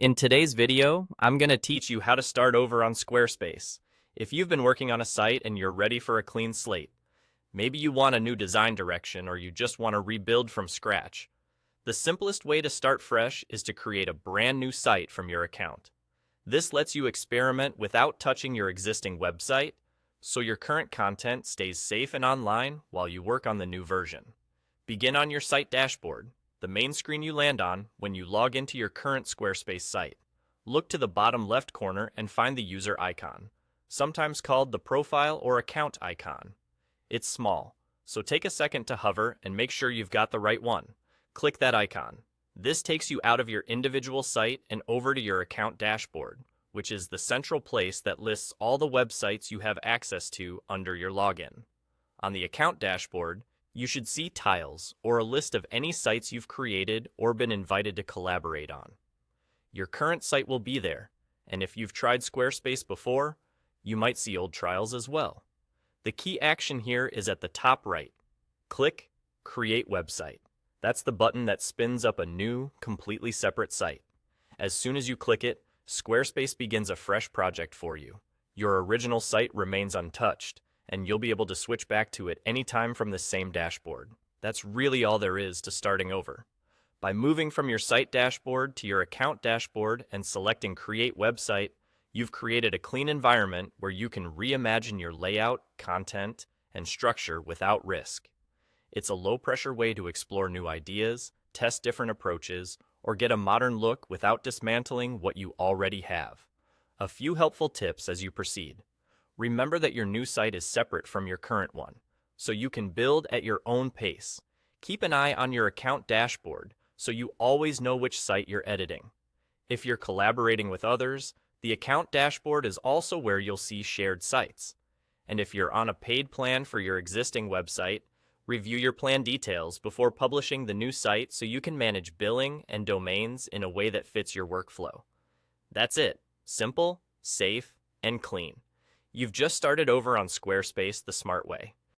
In today's video, I'm going to teach you how to start over on Squarespace. If you've been working on a site and you're ready for a clean slate, maybe you want a new design direction or you just want to rebuild from scratch, the simplest way to start fresh is to create a brand new site from your account. This lets you experiment without touching your existing website, so your current content stays safe and online while you work on the new version. Begin on your site dashboard, the main screen you land on when you log into your current Squarespace site. Look to the bottom left corner and find the user icon, sometimes called the profile or account icon. It's small, so take a second to hover and make sure you've got the right one. Click that icon. This takes you out of your individual site and over to your account dashboard, which is the central place that lists all the websites you have access to under your login. On the account dashboard, you should see tiles or a list of any sites you've created or been invited to collaborate on. Your current site will be there, and if you've tried Squarespace before, you might see old trials as well. The key action here is at the top right. Click Create Website. That's the button that spins up a new, completely separate site. As soon as you click it, Squarespace begins a fresh project for you. Your original site remains untouched, and you'll be able to switch back to it anytime from the same dashboard. That's really all there is to starting over. By moving from your site dashboard to your account dashboard and selecting Create Website, you've created a clean environment where you can reimagine your layout, content, and structure without risk. It's a low-pressure way to explore new ideas, test different approaches, or get a modern look without dismantling what you already have. A few helpful tips as you proceed. Remember that your new site is separate from your current one, so you can build at your own pace. Keep an eye on your account dashboard so you always know which site you're editing. If you're collaborating with others, the account dashboard is also where you'll see shared sites. And if you're on a paid plan for your existing website, review your plan details before publishing the new site so you can manage billing and domains in a way that fits your workflow. That's it. Simple, safe, and clean. You've just started over on Squarespace the smart way.